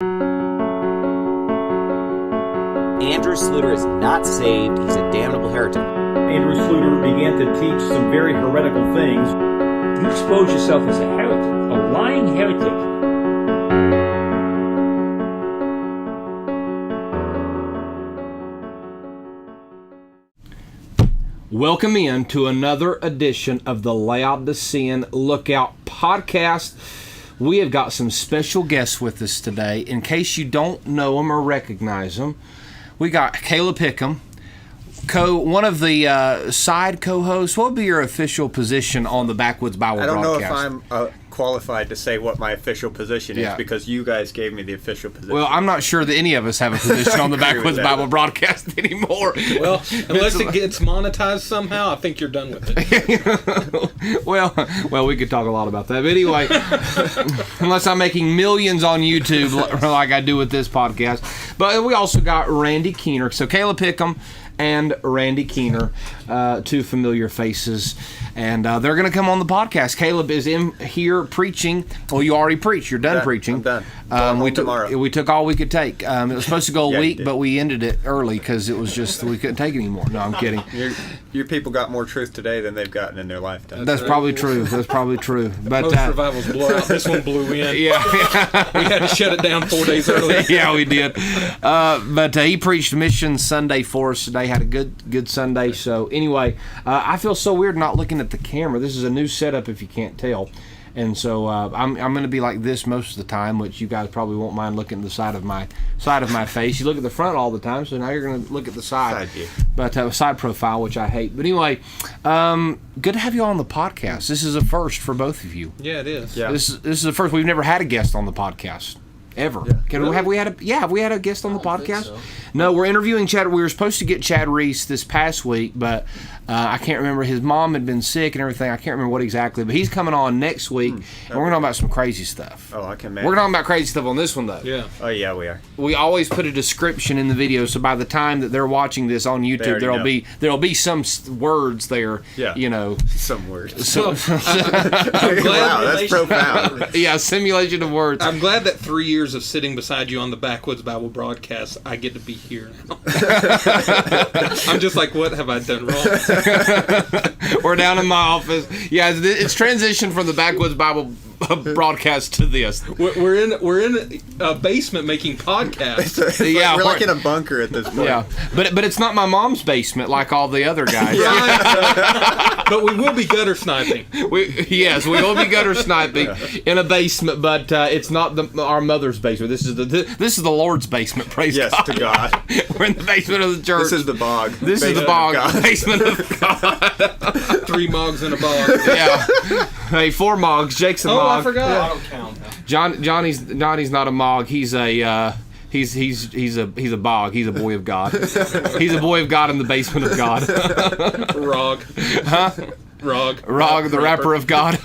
Andrew Sluder is not saved. He's a damnable heretic. Andrew Sluder began to teach some very heretical things. You expose yourself as a heretic, a lying heretic. Welcome in to another edition of the Laodicean Lookout podcast. We have got some special guests with us today. In case you don't know them or recognize them, we got Caleb Pickham, one of the side co-hosts. What would be your official position on the Backwoods Bible broadcast? broadcast? I don't know if I'm qualified to say what my official position is because you guys gave me the official position. Well, I'm not sure that any of us have a position on the Backwoods Bible broadcast anymore. Well, unless it gets monetized somehow, I think you're done with it. well, we could talk a lot about that. But anyway, unless I'm making millions on YouTube like I do with this podcast. But we also got Randy Keener. So Caleb Pickham and Randy Keener, two familiar faces, and they're going to come on the podcast. Caleb is in here preaching. Well, you already preached. You're done preaching. I'm done. Tomorrow. We took all we could take. It was supposed to go a week, but we ended it early because it was just we couldn't take it anymore. No, I'm kidding. Your people got more truth today than they've gotten in their lifetime. That's probably true. That's probably true. But most revivals blow out. This one blew in. Yeah. We had to shut it down 4 days early. Yeah, we did. But he preached Mission Sunday for us today. Had a good Sunday. So anyway, I feel so weird not looking at the camera. This is a new setup, if you can't tell. And so I'm going to be like this most of the time, which you guys probably won't mind looking at the side of my face. You look at the front all the time, so now you're going to look at the side view. But side profile, which I hate. But anyway, good to have you on the podcast. This is a first for both of you. Yeah, it is. Yeah. This is the first. We've never had a guest on the podcast. Ever. Yeah. Really? Have we had a guest on the podcast? So. No, we're interviewing Chad. We were supposed to get Chad Reese this past week, but I can't remember. His mom had been sick and everything. I can't remember what exactly, but he's coming on next week, and we're going to talk about some crazy stuff. Oh, I can imagine. We're talking about crazy stuff on this one, though. Yeah. Oh, yeah, we are. We always put a description in the video, so by the time that they're watching this on YouTube, there'll be some words there. Yeah. You know. Some words. So, wow, that's profound. Yeah, simulation of words. I'm glad that 3 years of sitting beside you on the Backwoods Bible broadcast, I get to be here now. I'm just like, what have I done wrong? We're down in my office. Yeah, it's transitioned from the Backwoods Bible broadcast to this. We're in a basement making podcasts. We're like in a bunker at this point. Yeah, but it's not my mom's basement like all the other guys. But we will be gutter sniping. We will be gutter sniping in a basement, but it's not our mother's basement. This is the Lord's basement. Praise God. Yes, to God. We're in the basement of the church. This is the bog. This is the bog. Basement of God. 3 mogs in a bog. Yeah. Hey, 4 mogs. Jake's a mog. I forgot. I don't count. Johnny's not a mog. He's a he's a bog. He's a boy of God. He's a boy of God in the basement of God. Rog. Huh? Rog, the rapper of God.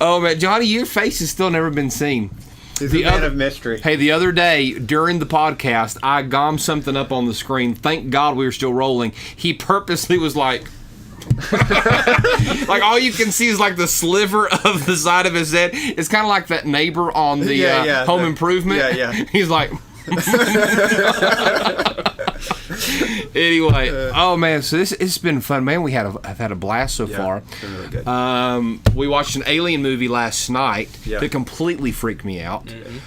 Oh man, Johnny, your face has still never been seen. He's a man of mystery. Hey, the other day during the podcast, I gommed something up on the screen. Thank God we were still rolling. He purposely was like. Like all you can see is like the sliver of the side of his head. It's kind of like that neighbor on the Home Improvement. Yeah. He's like. Anyway, oh man, so it's been fun, man. I've had a blast so far. It's been really good. We watched an alien movie last night that completely freaked me out. Mm-hmm.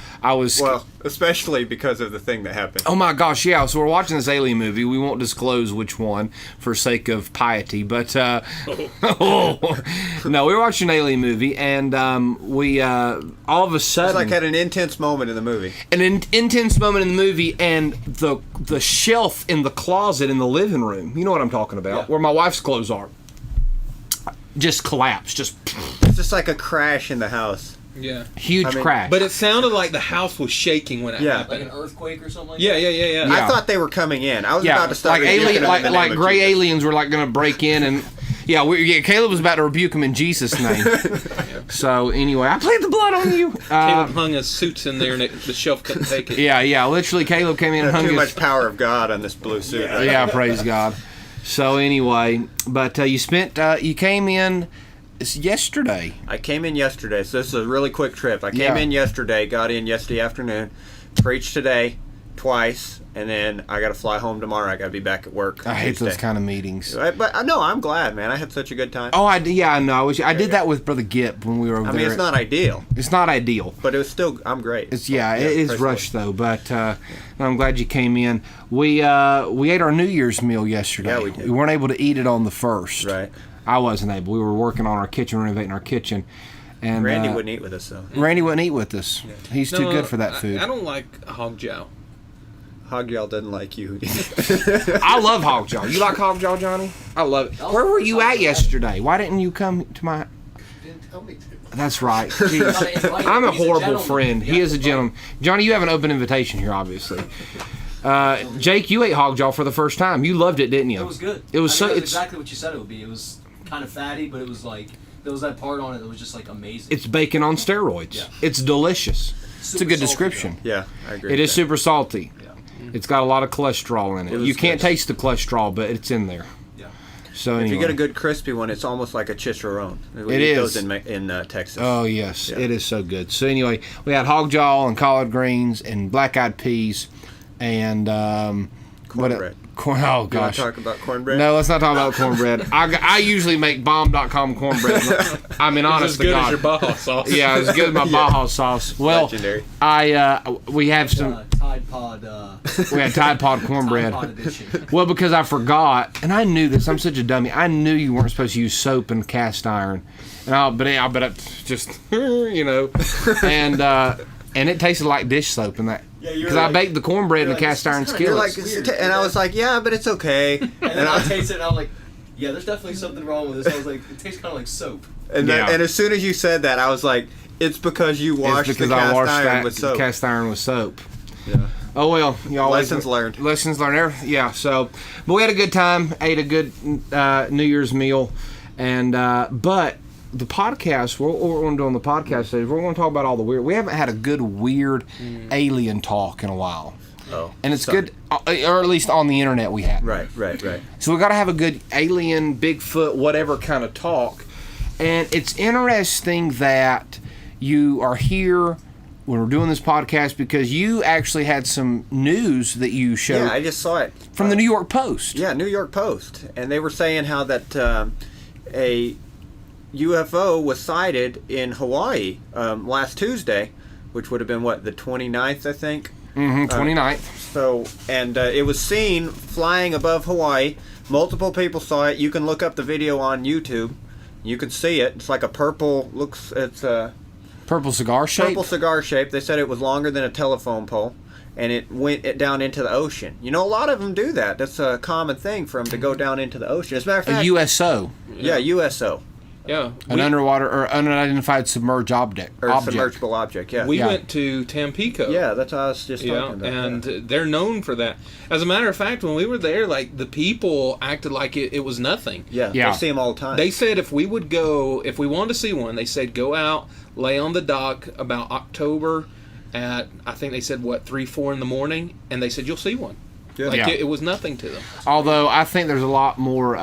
Especially because of the thing that happened. Oh my gosh, yeah. So we're watching this alien movie. We won't disclose which one for sake of piety, but no, we were watching an alien movie, and we all of a sudden, it's like had an intense moment in the movie. Intense moment in the movie, and the shelf in the closet in the living room. You know what I'm talking about, where my wife's clothes are. Just collapsed. It's just like a crash in the house. Yeah. Huge crash. But it sounded like the house was shaking when it happened. Like an earthquake or something like that? Yeah. Yeah. I thought they were coming in. I was about to start like gray aliens were like going to break in and Caleb was about to rebuke him in Jesus' name. So anyway, I played the blood on you. Caleb hung his suits in there and the shelf couldn't take it. Yeah. Literally, Caleb came in and hung too much power of God on this blue suit. Yeah, praise God. So anyway, but you came in It's yesterday. I came in yesterday, so this is a really quick trip. I came Yeah. in yesterday, got in yesterday afternoon, preached today twice, and then I got to fly home tomorrow. I got to be back at work. I hate those Tuesday. kind of meetings. But no, I'm glad, man. I had such a good time. Oh, I know. I did that with Brother Gip when we were over I there. mean, it's not ideal, It's not ideal. but it was still. I'm great. It is praise rushed though, but I'm glad you came in. We ate our New Year's meal yesterday. Yeah, we did. We weren't able to eat it on the 1st. Right. I wasn't able. We were working on our kitchen, renovating our kitchen, and Randy wouldn't eat with us though. Randy wouldn't eat with us. He's too No, good for that food. I don't like hog jowl. Hog y'all doesn't like you. I love hog jaw. You like hog jaw, Johnny? I love it. Where were you at yesterday? Why didn't you come to my? Didn't tell me to. That's right. Jeez. I'm a horrible friend. He is a gentleman. Johnny, you have an open invitation here, obviously. Jake, you ate hog jaw for the first time. You loved it, didn't you? It was good. It was I mean, so. it was exactly what you said it would be. It was kind of fatty, but it was like there was that part on it that was just like amazing. It's bacon on steroids. Yeah. It's delicious. It's a Super good salty, description. Yeah, I agree. It with is that. super salty. Yeah. It's got a lot of cholesterol in it. was You can't good. taste the cholesterol, but it's in there. Yeah. So If anyway. you get a good crispy one, it's almost like a chicharron. We It eat is. those in Texas. Oh yes, Yeah. it is so good. So anyway, we had hog jaw and collard greens and black-eyed peas, and Cornbread. Oh You want gosh. to talk about cornbread? No, let's not talk about cornbread. I usually make bomb.com cornbread. I mean, It's honest as to good God. as your Baja sauce. Yeah, it's good as my Baja sauce. Well, Legendary. we have some. Tide Pod. We had Tide Pod cornbread. Tide Pod edition. Well, because I forgot, and I knew this. I'm such a dummy. I knew you weren't supposed to use soap and cast iron, and I just and it tasted like dish soap and that. Yeah, you're Because I like- baked the cornbread in the like, cast iron it's You're skillets. like, weird. and I was like, yeah, but it's okay. And then I tasted it, and I'm like, yeah, there's definitely something wrong with this. I was like, it tastes kind of like soap. And Yeah. and as soon as you said that, I was like, it's because you washed It's because the I cast washed iron that with soap. cast iron with soap. Yeah. Oh well, you always Lessons learned. Lessons learned. Yeah. So, but we had a good time. Ate a good New Year's meal, and but the podcast. What we're going to do on the podcast is we're going to talk about all the weird. We haven't had a good weird alien talk in a while, Oh. and it's so- good, or at least on the internet we have. Right. So we got to have a good alien, Bigfoot, whatever kind of talk. And it's interesting that you are here when we're doing this podcast because you actually had some news that you showed Yeah, I just saw it. from the New York Post. Yeah, New York Post. And they were saying how that a UFO was sighted in Hawaii last Tuesday, which would have been, what, the 29th, I think? 29th. So, and it was seen flying above Hawaii. Multiple people saw it. You can look up the video on YouTube. You can see it. It's like a purple, it's a Purple cigar shape. purple cigar shape. They said it was longer than a telephone pole, and it went down into the ocean. You know, a lot of them do that. That's a common thing for them to go down into the ocean. As a matter of A fact, USO. yeah, USO. Yeah. An underwater or unidentified submerged object. Or submergible object, yeah. We Yeah. went to Tampico. Yeah, that's what I was just Yeah, talking about. and they're known for that. As a matter of fact, when we were there, like the people acted like it was nothing. yeah, Yeah. they see them all the time. They said if we would go, if we wanted to see one, they said go out, lay on the dock about October at, I think they said, 3, 4 in the morning, and they said you'll see one. Like Yeah. it was nothing to them. Although I think there's a lot more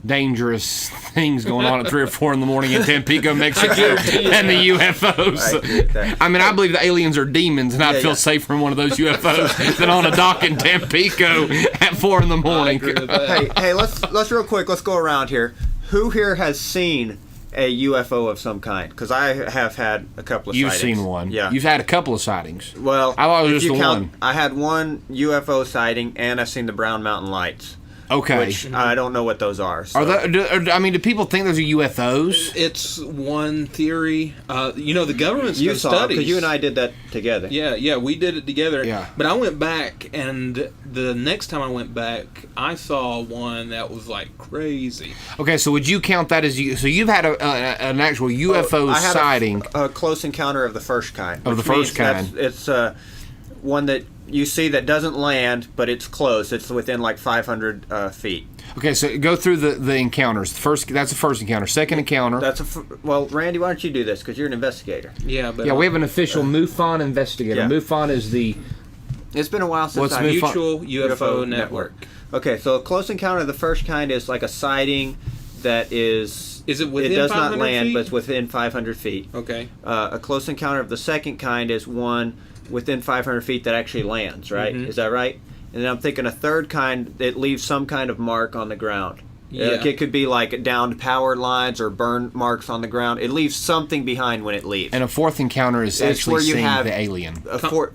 dangerous things going on at 3 or 4 in the morning in Tampico, Mexico, than the UFOs. I agree with that. I mean, I believe the aliens are demons, and I'd Yeah, feel yeah. safer in one of those UFOs than on a dock in Tampico at 4 in the I morning. agree with that. hey, let's real quick. Let's go around here. Who here has seen a UFO of some kind? Because I have had a couple of You've sightings. seen one. Yeah. You've had a couple of sightings. Well, I thought it was if just you the count, one. I had one UFO sighting, and I've seen the Brown Mountain Lights, Okay. which I don't know what those are. So. Are do people think those are UFOs? It's one theory. The government's you done saw studies. because you and I did that together. Yeah, we did it together. Yeah. But I went back, and the next time I went back, I saw one that was like crazy. Okay, so would you count that as you? So you've had an actual UFO I had sighting. a close encounter of the first kind. Of the which means first kind. It's one that you see that doesn't land, but it's close. It's within like 500 feet. Okay, so go through the encounters. That's the first encounter. Second encounter. Well, Randy, why don't you do this? Because you're an investigator. Yeah, but Yeah, we have an official MUFON investigator. Yeah. MUFON is the It's been a while since What's I've MUFON? Mutual UFO Network. Okay, so a close encounter of the first kind is like a sighting that is. Is it within It does 500 not land, feet? but it's within 500 feet. Okay. A close encounter of the second kind is one within 500 feet that actually lands, right? Mhm. Is that right? And then I'm thinking a third kind that leaves some kind of mark on the ground. Yeah. Like it could be like downed power lines or burn marks on the ground. It leaves something behind when it leaves. And a fourth encounter is It's actually where you seeing have the alien.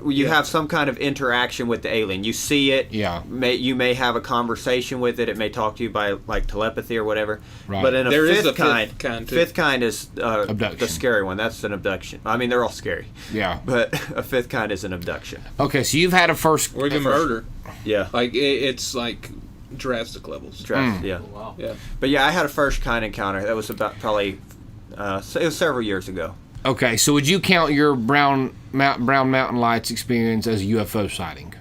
You have some kind of interaction with the alien. You see it. Yeah. You may have a conversation with it. It may talk to you by like telepathy or whatever. Right. But in a There is fifth a kind, fifth kind, too. fifth kind is Abduction. the scary one. That's an abduction. I mean, they're all scary. Yeah. But a fifth kind is an abduction. Okay, so you've had a first. Or even murder. Yeah. Like it's like drastic levels. Yeah. Wow. Yeah. But yeah, I had a first kind encounter. That was about probably it was several years ago. Okay, so would you count your Brown Mountain Lights experience as a UFO sighting?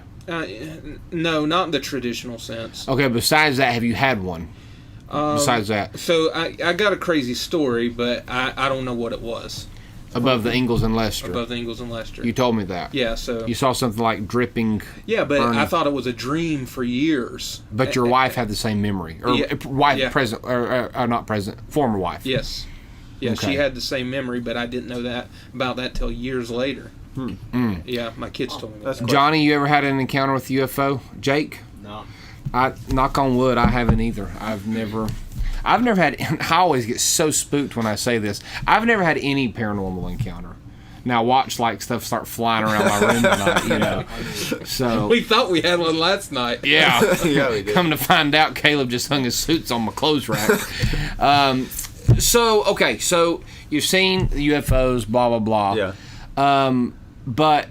No, not in the traditional sense. Okay, besides that, have you had one? Besides that, So I got a crazy story, but I don't know what it was. above the Ingalls and Lester. Above the Ingalls and Lester. You told me that. Yeah, so You saw something like dripping. yeah, but burning. I thought it was a dream for years. But your wife had the same memory, or Yeah, wife yeah. present, or not present, former wife. Yes. Yeah, Okay. she had the same memory, but I didn't know that about that till years later. Yeah, my kids told me That's that. cool. Johnny, you ever had an encounter with UFO? Jake? No. I knock on wood, I haven't either. I've never had. I always get so spooked when I say this. I've never had any paranormal encounter. Now watch like stuff start flying around my room tonight, you know. So We thought we had one last night. yeah, Yeah, we did. Come to find out, Caleb just hung his suits on my clothes rack. So okay, so you've seen the UFOs, blah blah blah. Yeah. But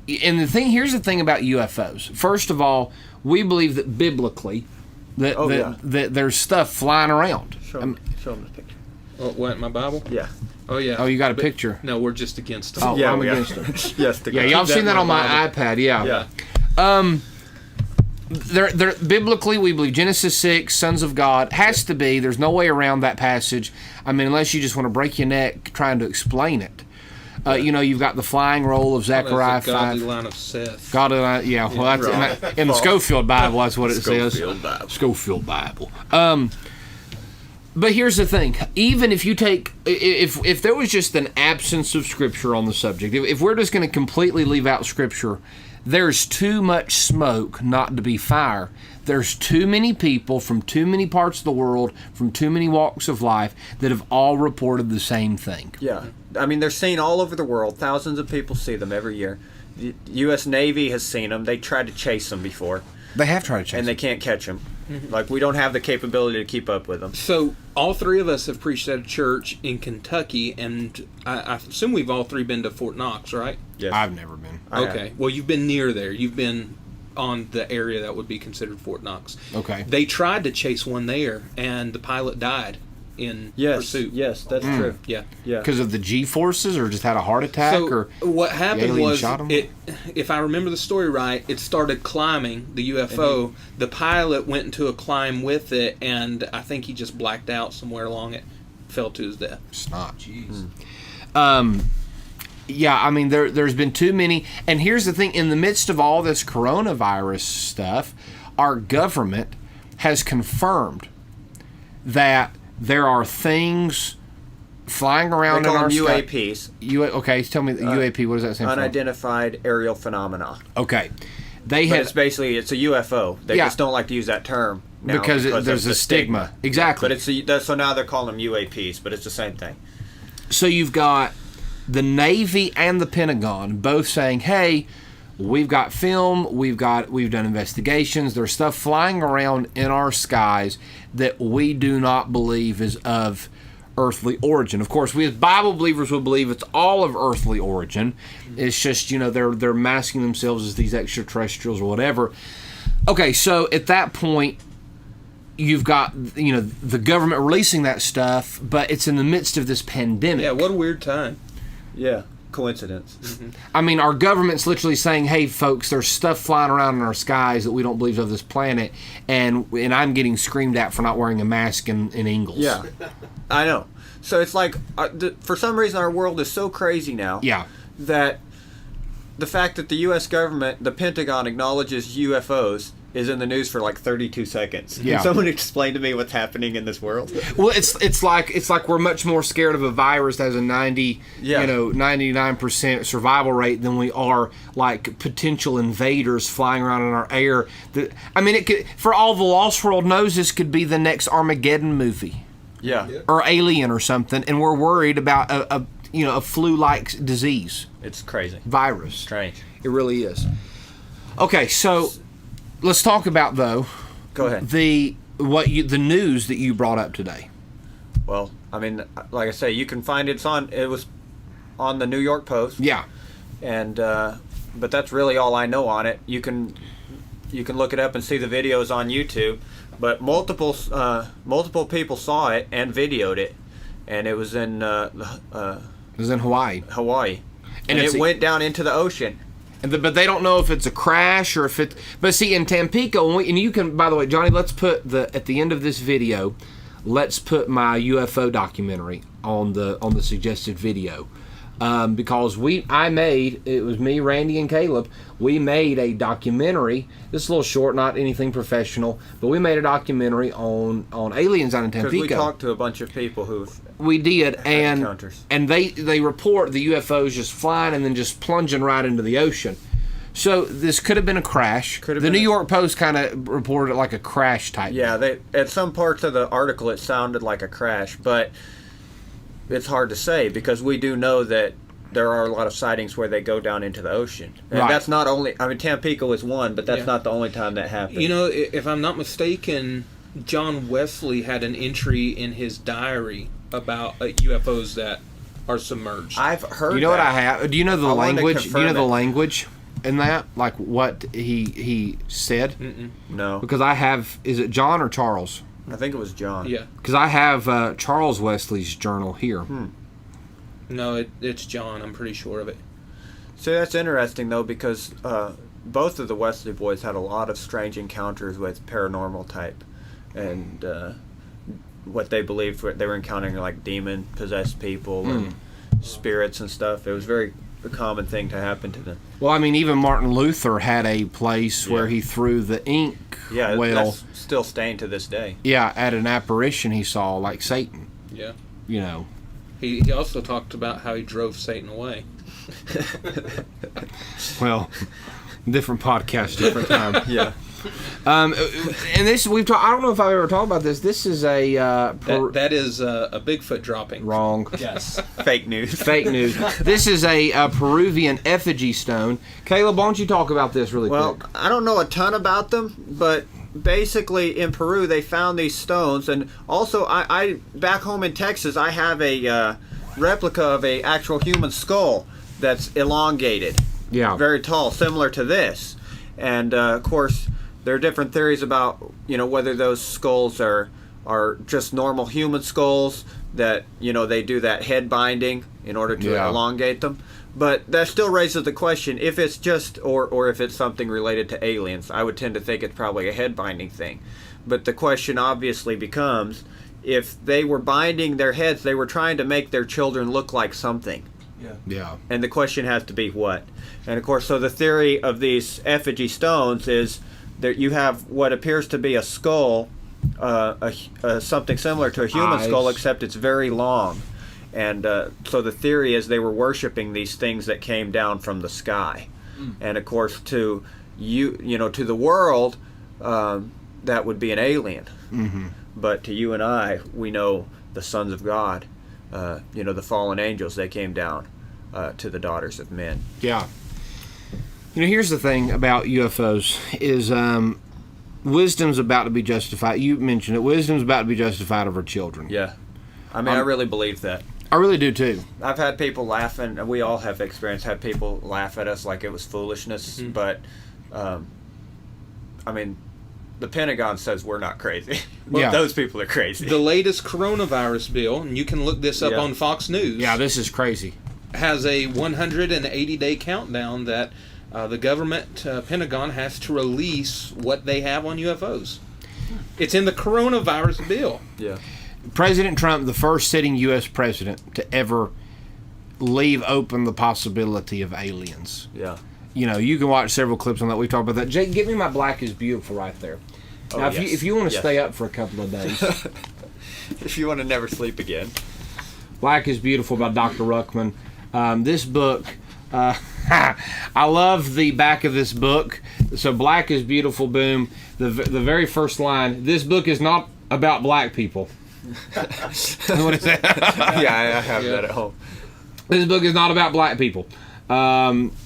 and here's the thing about UFOs. First of all, we believe that biblically that Oh, that, yeah. that there's stuff flying around. Show them the picture. Oh, what, my Bible? Yeah. Oh, yeah. Oh, you got a But- picture. No, we're just against it. Oh, Yeah, I'm we against are. it. Yes. To Yeah, God. y'all seen that my on my Bible. iPad. Yeah. Yeah. They're biblically, we believe Genesis 6, sons of God, has to be. There's no way around that passage. I mean, unless you just want to break your neck trying to explain it. You know, you've got the flying roll of Zechariah That's a godly 5. line of Seth. God, yeah, well, that's in the Schofield Bible. That's what it says. Schofield Bible. Schofield Bible. But here's the thing: even if you take, if there was just an absence of Scripture on the subject, if we're just going to completely leave out Scripture, there's too much smoke not to be fire. There's too many people from too many parts of the world, from too many walks of life, that have all reported the same thing. Yeah. I mean, they're seen all over the world. Thousands of people see them every year. The U.S. Navy has seen them. They tried to chase them before, They have tried to chase and they it. can't catch them. Like, we don't have the capability to keep up with them. So, all three of us have preached at a church in Kentucky, and I assume we've all three been to Fort Knox, right? Yes. I've never been. I have. Okay. Well, you've been near there. You've been on the area that would be considered Fort Knox. Okay. They tried to chase one there, and the pilot died in Yes. pursuit. Yes, that's true. Yeah. Yeah. Because of the G forces, or just had a heart attack, So or what happened alien was, shot him? if I remember the story right, it started climbing the UFO. The pilot went into a climb with it, and I think he just blacked out somewhere along it, fell to his death. snot. Jeez. Yeah, I mean, there's been too many. And here's the thing: in the midst of all this coronavirus stuff, our government has confirmed that there are things flying They around in call our them sky. UAPs, Okay, tell me the UAP. What does that stand for? unidentified aerial phenomena. Okay, they But have it's basically it's a UFO. They Yeah. just don't like to use that term now because of there's the a stigma. Exactly. But so now they're calling them UAPs, but it's the same thing. So you've got the Navy and the Pentagon both saying, "Hey, we've got film, we've done investigations. There's stuff flying around in our skies that we do not believe is of earthly origin." Of course, we as Bible believers will believe it's all of earthly origin. It's just, you know, they're masking themselves as these extraterrestrials or whatever. Okay, so at that point, you've got, you know, the government releasing that stuff, but it's in the midst of this pandemic. Yeah, what a weird time. Yeah, coincidence. I mean, our government's literally saying, "Hey, folks, there's stuff flying around in our skies that we don't believe is of this planet," and I'm getting screamed at for not wearing a mask in Ingalls. Yeah, I know. So it's like, for some reason, our world is so crazy now. Yeah. That the fact that the U.S. government, the Pentagon, acknowledges UFOs is in the news for like 32 seconds. Yeah. Can someone explain to me what's happening in this world? Well, it's like we're much more scared of a virus that has a 99% survival rate than we are like potential invaders flying around in our air. I mean, it could, for all the Lost World knows, this could be the next Armageddon movie. Yeah. Or Alien or something, and we're worried about a flu-like disease. It's crazy. Virus. Strange. It really is. Okay, so let's talk about, though, Go ahead. the news that you brought up today. Well, I mean, like I say, you can find it was on the New York Post. Yeah. And but that's really all I know on it. You can look it up and see the videos on YouTube. But multiple people saw it and videoed it, and it was in It was in Hawaii. Hawaii, and it went down into the ocean. But they don't know if it's a crash or if it. But see, in Tampico, and you can. By the way, Johnny, let's put at the end of this video, let's put my UFO documentary on the suggested video, because it was me, Randy, and Caleb. We made a documentary. This is a little short, not anything professional, but we made a documentary on aliens out in Tampico. Because we talked to a bunch of people who've. We did, and encounters. And they report the UFOs just flying and then just plunging right into the ocean. So this could have been a crash. The New York Post kind of reported it like a crash type. Yeah, at some parts of the article it sounded like a crash, but it's hard to say because we do know that there are a lot of sightings where they go down into the ocean. And that's not only, I mean, Tampico is one, but that's not the only time that happened. You know, if I'm not mistaken, John Wesley had an entry in his diary about UFOs that are submerged. I've heard. You know what I have? Do you know the language? Do you know the it. language in that? Like what he said? No. Because I have. Is it John or Charles? I think it was John. Yeah. Because I have Charles Wesley's journal here. No, it's John. I'm pretty sure of it. So that's interesting though because both of the Wesley boys had a lot of strange encounters with paranormal type, and what they believed they were encountering like demon possessed people and spirits and stuff. It was a common thing to happen to them. Well, I mean, even Martin Luther had a place where he threw the ink. Yeah, well, that's still staying to this day. Yeah, at an apparition he saw, like Satan. Yeah. You know. He also talked about how he drove Satan away. Well, different podcast, different time. Yeah. And this we've talked. I don't know if I've ever talked about this. This is a that is a Bigfoot dropping. Wrong. Yes. Fake news. Fake news. This is a Peruvian effigy stone. Caleb, why don't you talk about this really quick? Well, I don't know a ton about them, but basically in Peru they found these stones, and also I back home in Texas I have a replica of a actual human skull that's elongated. Yeah. Very tall, similar to this, and of course. There are different theories about, whether those skulls are just normal human skulls that, they do that head binding in order to elongate them. But that still raises the question, if it's just, or if it's something related to aliens. I would tend to think it's probably a head binding thing. But the question obviously becomes, if they were binding their heads, they were trying to make their children look like something. Yeah. And the question has to be what? And of course, so the theory of these effigy stones is, that you have what appears to be a skull, something similar to a human skull, except it's very long. And so the theory is they were worshiping these things that came down from the sky. And of course, to to the world, that would be an alien. But to you and I, we know the sons of God, the fallen angels, they came down to the daughters of men. Yeah. Here's the thing about UFOs is wisdom's about to be justified. You mentioned it. Wisdom's about to be justified of our children. Yeah. I mean, I really believe that. I really do, too. I've had people laughing, and we all have had people laugh at us like it was foolishness, but, I mean, the Pentagon says we're not crazy. Well, those people are crazy. The latest coronavirus bill, and you can look this up on Fox News. Yeah, this is crazy. Has a 180-day countdown that the government, Pentagon, has to release what they have on UFOs. It's in the coronavirus bill. Yeah. President Trump, the first sitting U.S. president to ever leave open the possibility of aliens. Yeah. you can watch several clips on that. We've talked about that. Jake, give me my Black is Beautiful right there. Now, if you want to stay up for a couple of days. If you want to never sleep again. Black is Beautiful by Dr. Ruckman. This book, I love the back of this book. So Black is Beautiful, boom. The very first line, this book is not about black people. What is that? Yeah, I have that at home. This book is not about black people.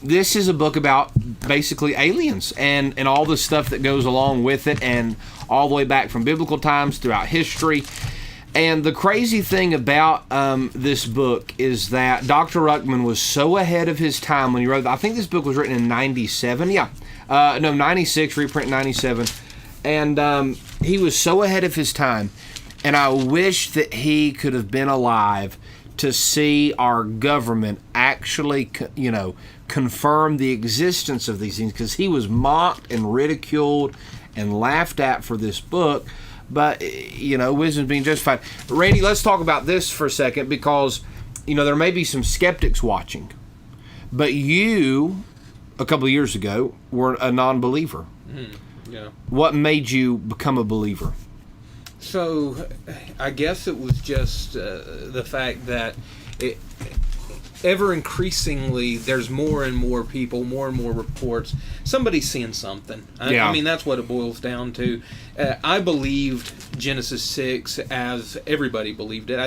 This is a book about basically aliens and all the stuff that goes along with it, and all the way back from biblical times throughout history. And the crazy thing about this book is that Dr. Ruckman was so ahead of his time when he wrote. I think this book was written in 97. Yeah, 96, reprint 97, and he was so ahead of his time. And I wish that he could have been alive to see our government actually, confirm the existence of these things, because he was mocked and ridiculed and laughed at for this book. But, wisdom's being justified. Randy, let's talk about this for a second, because, there may be some skeptics watching. But you, a couple of years ago, were a non-believer. Yeah. What made you become a believer? So, I guess it was just the fact that ever increasingly there's more and more people, more and more reports. Somebody's seeing something. I mean, that's what it boils down to. I believed Genesis 6 as everybody believed it.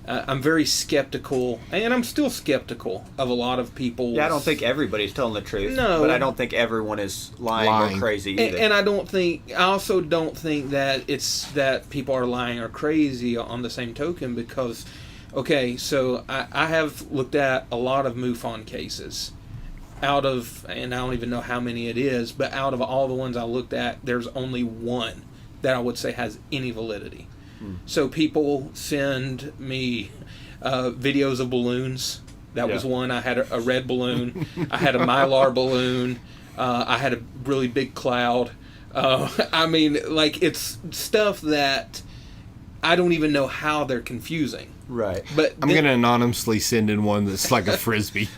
I'm very skeptical, and I'm still skeptical of a lot of people. Yeah, I don't think everybody's telling the truth. No. But I don't think everyone is lying. Or crazy either. And I also don't think that it's that people are lying or crazy on the same token, because, okay, so I have looked at a lot of MUFON cases. And I don't even know how many it is, but out of all the ones I looked at, there's only one that I would say has any validity. So people send me videos of balloons. That was one. I had a red balloon. I had a Mylar balloon. I had a really big cloud. I mean, it's stuff that I don't even know how they're confusing. Right. But I'm going to anonymously send in one that's like a Frisbee.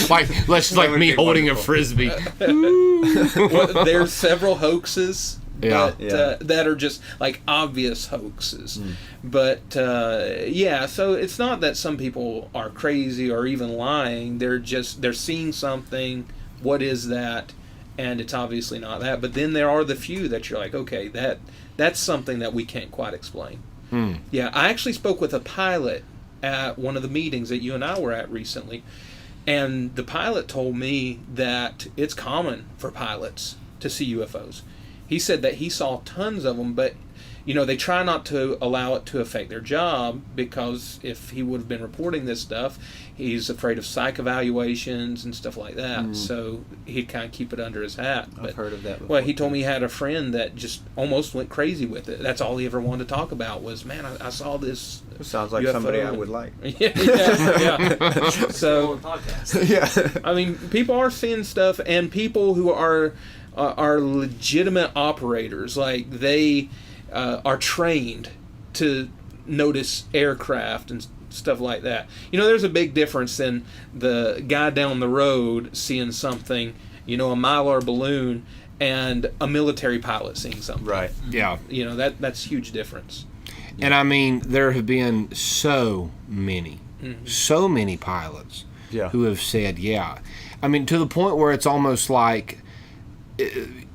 like me holding a Frisbee. Well, there's several hoaxes. That are just like obvious hoaxes. But so it's not that some people are crazy or even lying. They're seeing something. What is that? And it's obviously not that. But then there are the few that you're like, okay, that's something that we can't quite explain. Yeah, I actually spoke with a pilot at one of the meetings that you and I were at recently, and the pilot told me that it's common for pilots to see UFOs. He said that he saw tons of them, but they try not to allow it to affect their job, because if he would have been reporting this stuff, he's afraid of psych evaluations and stuff like that. So he'd kind of keep it under his hat. I've heard of that before. Well, he told me he had a friend that just almost went crazy with it. That's all he ever wanted to talk about was, man, I saw this. Sounds like UFO. Somebody I would like. Yeah. So, Yeah. I mean, people are seeing stuff, and people who are legitimate operators, like they are trained to notice aircraft and stuff like that. There's a big difference in the guy down the road seeing something, a Mylar balloon, and a military pilot seeing something. Right. Yeah. That's a huge difference. And I mean, there have been so many pilots who have said, I mean, to the point where it's almost like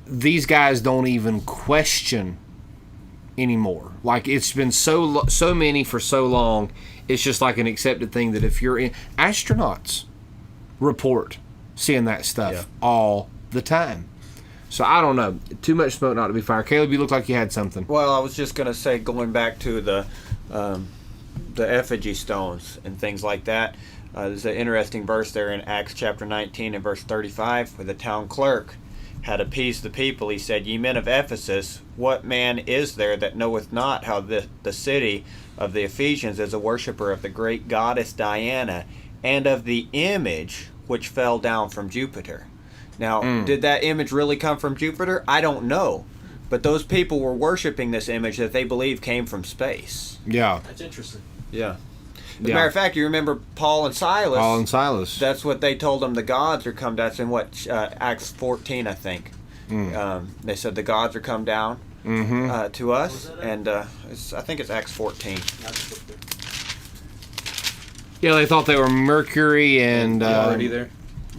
these guys don't even question anymore. Like, it's been so many for so long, it's just like an accepted thing that if you're in... Astronauts report seeing that stuff all the time. So I don't know. Too much smoke not to be fired. Caleb, you look like you had something. Well, I was just going to say, going back to the effigy stones and things like that, there's an interesting verse there in Acts chapter 19 and verse 35, where the town clerk had appeased the people. He said, Ye men of Ephesus, what man is there that knoweth not how the city of the Ephesians is a worshipper of the great goddess Diana, and of the image which fell down from Jupiter? Now, did that image really come from Jupiter? I don't know. But those people were worshiping this image that they believe came from space. Yeah. That's interesting. Yeah. As a matter of fact, you remember Paul and Silas? Paul and Silas. That's what they told them. The gods are come down. That's in what Acts 14, I think. They said the gods are come down to us, and I think it's Acts 14. Yeah, they thought they were Mercury and already there.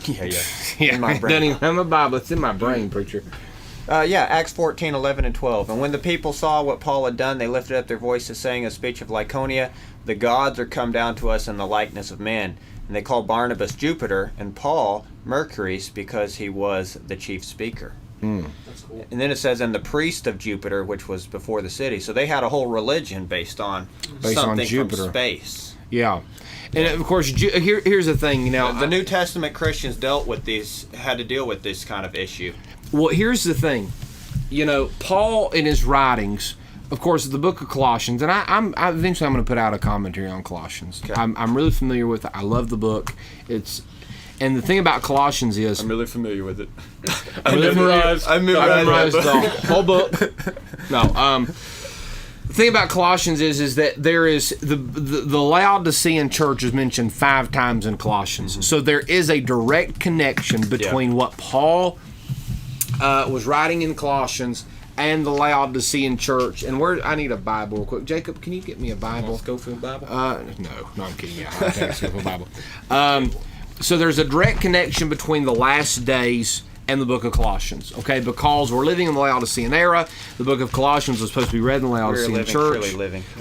Yeah. Yeah, In my brain. doesn't even have my Bible. It's in my brain, preacher. Acts 14, 11, and 12. And when the people saw what Paul had done, they lifted up their voices, saying a speech of Lyconia, the gods are come down to us in the likeness of men. And they called Barnabas Jupiter, and Paul Mercury, because he was the chief speaker. That's cool. And then it says, and the priest of Jupiter, which was before the city. So they had a whole religion based on something Jupiter. from space. Yeah. And of course, here's the thing. Now, The New Testament Christians had to deal with this kind of issue. well, here's the thing. Paul in his writings, of course, the book of Colossians, and I'm eventually I'm going to put out a commentary on Colossians. Okay. I'm really familiar with it. I love the book. And the thing about Colossians is I'm really familiar with it. I memorized the whole book. No, the thing about Colossians is that there is the Laodicean church is mentioned 5 times in Colossians. So there is a direct connection between what Paul was writing in Colossians and the Laodicean church. And I need a Bible real quick. Jacob, can you get me a Bible? Schofield Bible? No, I'm kidding. Yeah, I can't Schofield Bible. So there's a direct connection between the last days and the book of Colossians, okay? Because we're living in the Laodicean era. The book of Colossians was supposed to be read in the Laodicean church.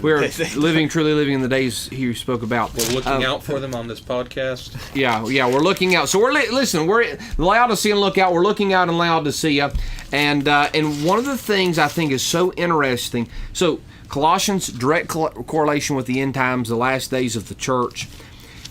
We're truly living in the days he spoke about. We're looking out for them on this podcast. Yeah, we're looking out. So we're the Laodicean lookout. We're looking out in Laodicea, and one of the things I think is so interesting. So Colossians, direct correlation with the end times, the last days of the church.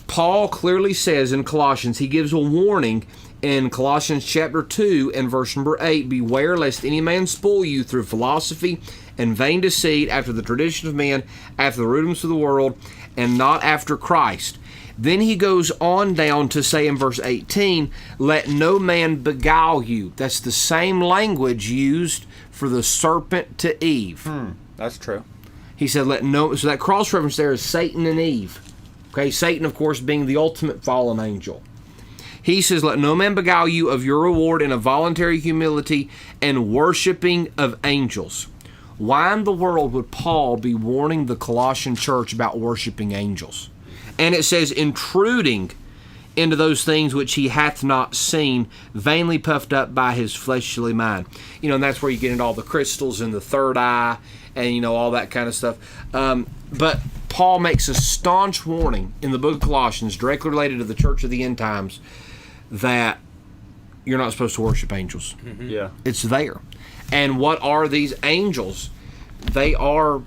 Paul clearly says in Colossians, he gives a warning in Colossians chapter 2 and verse number 8, beware lest any man spoil you through philosophy and vain deceit, after the tradition of men, after the rudiments of the world, and not after Christ. Then he goes on down to say in verse 18, let no man beguile you. That's the same language used for the serpent to Eve. That's true. He said, so that cross reference there is Satan and Eve. Okay, Satan, of course, being the ultimate fallen angel. He says, let no man beguile you of your reward in a voluntary humility and worshiping of angels. Why in the world would Paul be warning the Colossian church about worshiping angels? And it says, intruding into those things which he hath not seen, vainly puffed up by his fleshly mind. And that's where you get into all the crystals and the third eye and, all that kind of stuff. But Paul makes a staunch warning in the book of Colossians, directly related to the church of the end times, that you're not supposed to worship angels. Mm-hmm. Yeah. It's there. And what are these angels? They are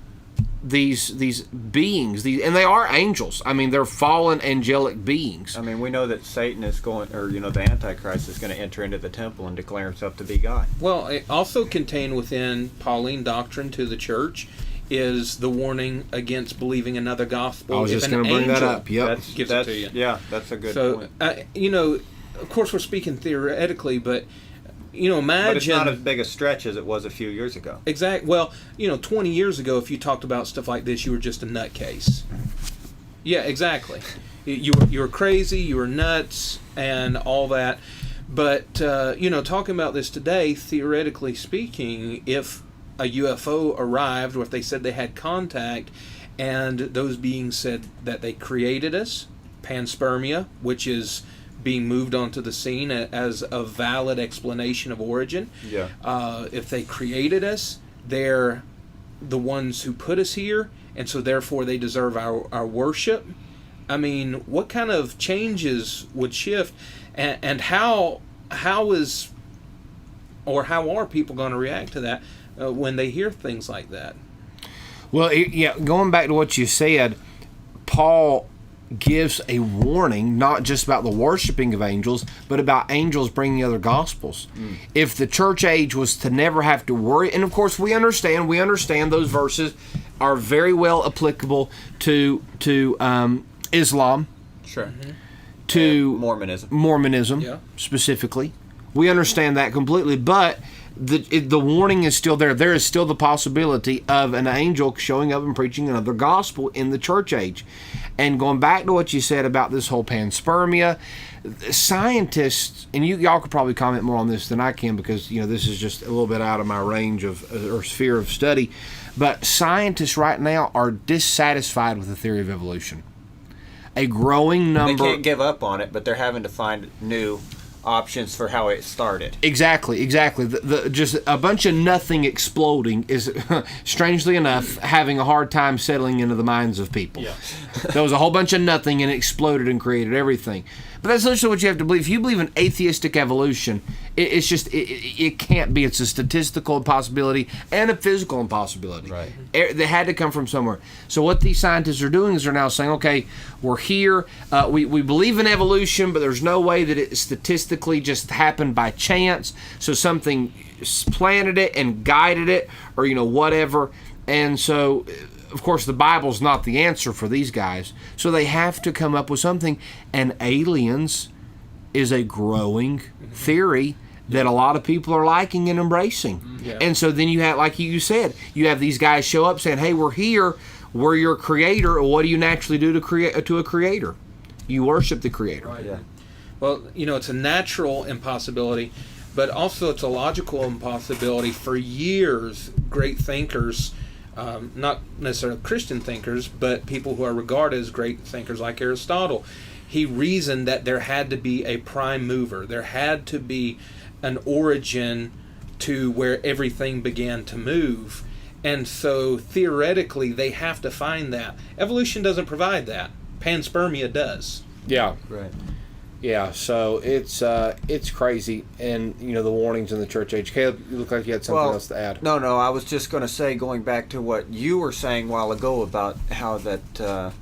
these beings, and they are angels. I mean, they're fallen angelic beings. I mean, we know that Satan is the Antichrist is going to enter into the temple and declare himself to be God. Well, it also contained within Pauline doctrine to the church is the warning against believing another gospel. I was just going to bring that up. Yep. Gives it to you. Yeah, that's a good point. So, of course, we're speaking theoretically, but imagine. But it's not as big a stretch as it was a few years ago. Exactly. Well, 20 years ago, if you talked about stuff like this, you were just a nutcase. Yeah, exactly. You were crazy. You were nuts, and all that. But talking about this today, theoretically speaking, if a UFO arrived, or if they said they had contact, and those beings said that they created us, panspermia, which is being moved onto the scene as a valid explanation of origin. Yeah. If they created us, they're the ones who put us here, and so therefore they deserve our worship. I mean, what kind of changes would shift, and how are people going to react to that when they hear things like that? Well, going back to what you said, Paul gives a warning not just about the worshiping of angels, but about angels bringing other gospels. If the church age was to never have to worry, and of course we understand those verses are very well applicable to Islam, Sure. to And Mormonism Yeah. specifically. We understand that completely, but the warning is still there. There is still the possibility of an angel showing up and preaching another gospel in the church age. And going back to what you said about this whole panspermia, scientists, and y'all could probably comment more on this than I can because, this is just a little bit out of my range or sphere of study, but scientists right now are dissatisfied with the theory of evolution. A growing number... They can't give up on it, but they're having to find new options for how it started. Exactly. Just a bunch of nothing exploding is, strangely enough, having a hard time settling into the minds of people. Yeah. There was a whole bunch of nothing and it exploded and created everything. But that's literally what you have to believe. If you believe in atheistic evolution, it's just, it can't be. It's a statistical impossibility and a physical impossibility. Right. They had to come from somewhere. So what these scientists are doing is they're now saying, okay, we're here. We believe in evolution, but there's no way that it statistically just happened by chance. So something planted it and guided it, or whatever. And so, of course, the Bible's not the answer for these guys. So they have to come up with something. And aliens is a growing theory that a lot of people are liking and embracing. Yeah. And so then you have, like you said, you have these guys show up saying, hey, we're here. We're your creator. What do you naturally do to a creator? You worship the creator. Right. Yeah. Well, it's a natural impossibility, but also it's a logical impossibility. For years, great thinkers, not necessarily Christian thinkers, but people who are regarded as great thinkers like Aristotle, he reasoned that there had to be a prime mover. There had to be an origin to where everything began to move. And so theoretically, they have to find that. Evolution doesn't provide that. Panspermia does. Yeah. Right. Yeah, so it's crazy, and the warnings in the church age. Caleb, you look like you had something else to add. No, I was just going to say, going back to what you were saying a while ago about how that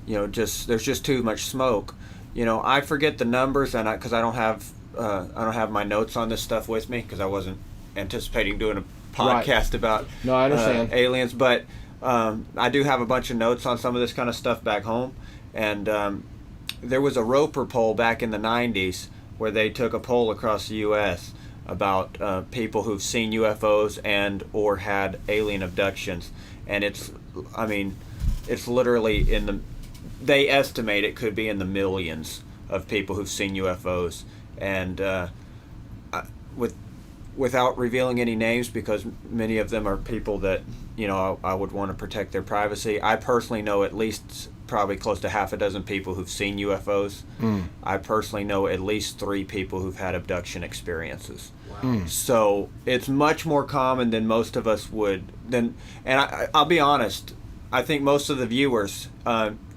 there's just too much smoke. I forget the numbers, and because I don't have my notes on this stuff with me because I wasn't anticipating doing a podcast about I understand aliens, but I do have a bunch of notes on some of this kind of stuff back home, and. There was a Roper poll back in the 90s where they took a poll across the U.S. about people who've seen UFOs and or had alien abductions. And it's literally they estimate it could be in the millions of people who've seen UFOs. And without revealing any names, because many of them are people that, I would want to protect their privacy, I personally know at least probably close to half a dozen people who've seen UFOs. I personally know at least 3 people who've had abduction experiences. Wow. So it's much more common than most of us would. And I'll be honest, I think most of the viewers,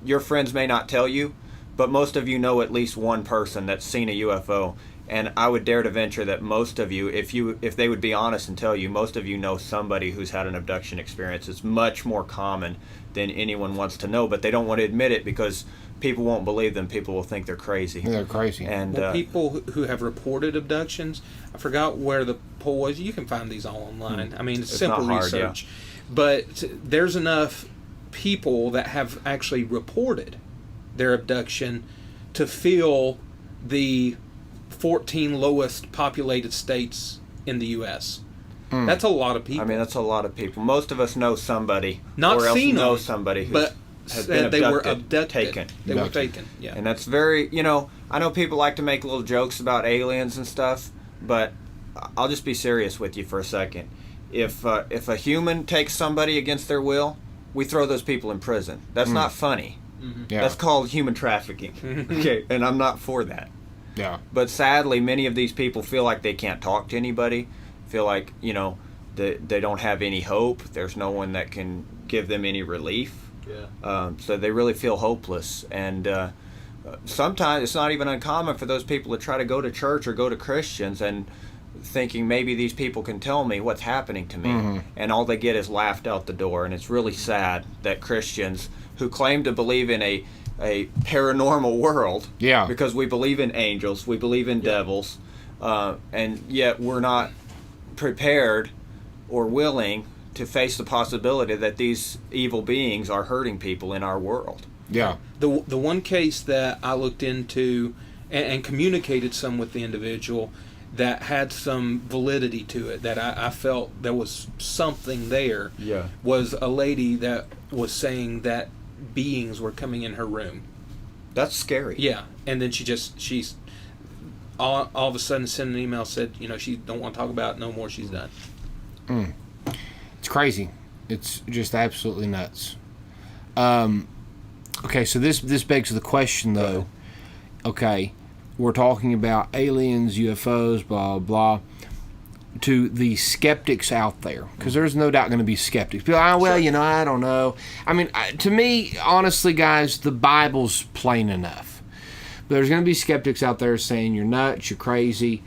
your friends may not tell you, but most of you know at least one person that's seen a UFO. And I would dare to venture that most of you, if they would be honest and tell you, most of you know somebody who's had an abduction experience. It's much more common than anyone wants to know, but they don't want to admit it because people won't believe them. People will think they're crazy. They're crazy. And people who have reported abductions, I forgot where the poll was. You can find these all online. I mean, it's simple not hard, research. Yeah. But there's enough people that have actually reported their abduction to fill the 14 lowest populated states in the U.S. That's a lot of people. I mean, that's a lot of people. Most of us know somebody, not or else seen know them, somebody who but has been they were abducted. Taken. They were taken. Yeah, and that's very. I know people like to make little jokes about aliens and stuff, but I'll just be serious with you for a second. If a human takes somebody against their will, we throw those people in prison. That's not funny. Mm-hmm. Yeah. That's called human trafficking. Okay, and I'm not for that. Yeah. But sadly, many of these people feel like they can't talk to anybody, feel like, they don't have any hope. There's no one that can give them any relief. Yeah. So they really feel hopeless. And sometimes it's not even uncommon for those people to try to go to church or go to Christians and thinking maybe these people can tell me what's happening to me. Mm-hmm. And all they get is laughed out the door. And it's really sad that Christians who claim to believe in a paranormal world, because we believe in angels, we believe in devils, and yet we're not prepared or willing to face the possibility that these evil beings are hurting people in our world. Yeah. The one case that I looked into and communicated some with the individual that had some validity to it, that I felt there was something there, was a lady that was saying that beings were coming in her room. That's scary. Yeah, and then she's all of a sudden sent an email, said, she don't want to talk about it no more. She's done. It's crazy. It's just absolutely nuts. Okay, so this begs the question, though. Okay, we're talking about aliens, UFOs, blah, blah, to the skeptics out there. Because there's no doubt going to be skeptics. People, I don't know. I mean, to me, honestly, guys, the Bible's plain enough. But there's going to be skeptics out there saying you're nuts, you're crazy.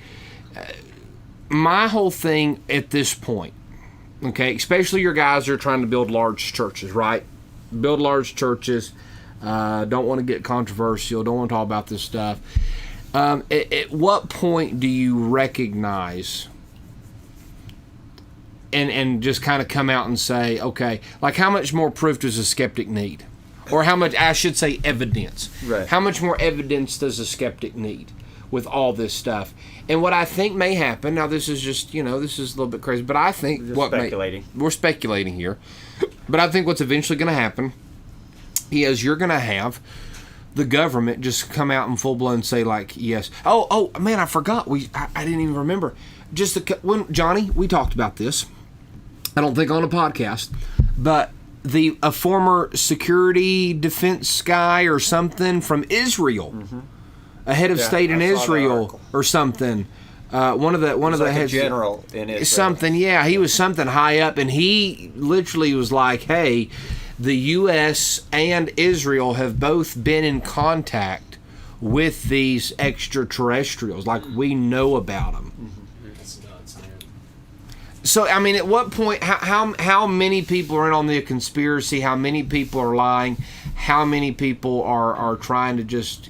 My whole thing at this point, okay, especially your guys who are trying to build large churches, right? Build large churches. Don't want to get controversial. Don't want to talk about this stuff. At what point do you recognize and just kind of come out and say, okay, like how much more proof does a skeptic need? Or how much, I should say, evidence. Right. How much more evidence does a skeptic need with all this stuff? And what I think may happen, now this is just, this is a little bit crazy, but I think we're speculating here, but I think what's eventually going to happen is you're going to have the government just come out and full-blown say, like, yes. Oh, man, I forgot. I didn't even remember. When Johnny, we talked about this. I don't think on a podcast, but a former security defense guy or something from Israel, a head of state in Israel or something. One of the heads, general in Israel. Something, yeah, he was something high up, and he literally was like, "Hey, the U.S. and Israel have both been in contact with these extraterrestrials. Like, we know about them." So, I mean, at what point, how many people are in on the conspiracy? How many people are lying? How many people are trying to just...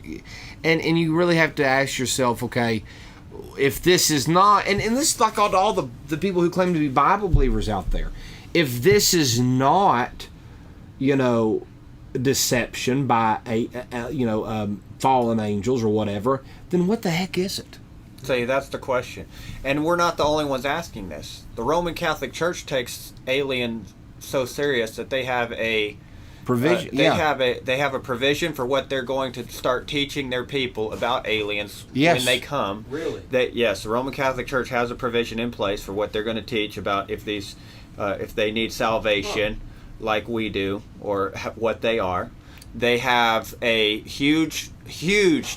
And you really have to ask yourself, okay, if this is not... And this is like all the people who claim to be Bible believers out there. If this is not, deception by, fallen angels or whatever, then what the heck is it? Say that's the question, and we're not the only ones asking this. The Roman Catholic Church takes aliens so serious that they have a provision. They have a provision for what they're going to start teaching their people about aliens when they come. Really? Yes, the Roman Catholic Church has a provision in place for what they're going to teach about if they need salvation, like we do, or what they are. They have a huge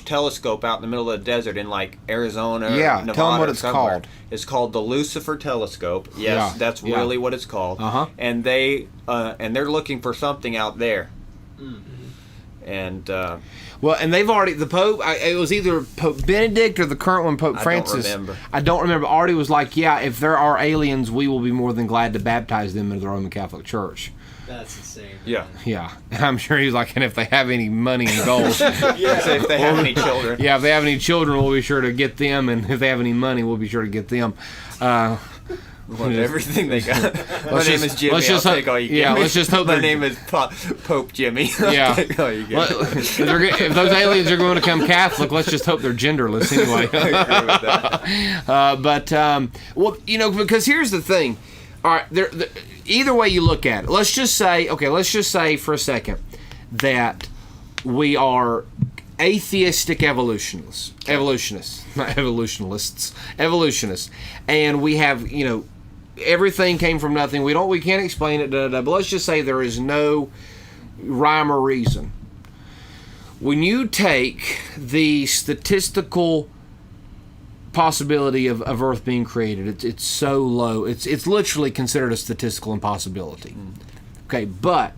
telescope out in the middle of the desert in like Arizona or Nevada. Tell them what it's called. It's called the Lucifer Telescope. Yes, that's really what it's called. And they're looking for something out there. And and they've already, the Pope, it was either Pope Benedict or the current one, Pope Francis. I don't remember. Already was like, if there are aliens, we will be more than glad to baptize them into the Roman Catholic Church. That's insane. Yeah. I'm sure he's like, and if they have any money and gold. So if they have any children. Yeah, if they have any children, we'll be sure to get them. And if they have any money, we'll be sure to get them. Everything they got. My name is Jimmy. I'll take all you get. Let's just hope my name is Pope Jimmy. Yeah. Take all you get. If those aliens are going to come Catholic, let's just hope they're genderless anyway. I agree with that. Because here's the thing. All right, either way you look at it, let's just say for a second that we are atheistic evolutionists, and we have, everything came from nothing. We can't explain it, but let's just say there is no rhyme or reason. When you take the statistical possibility of Earth being created, it's so low, it's literally considered a statistical impossibility. Okay, but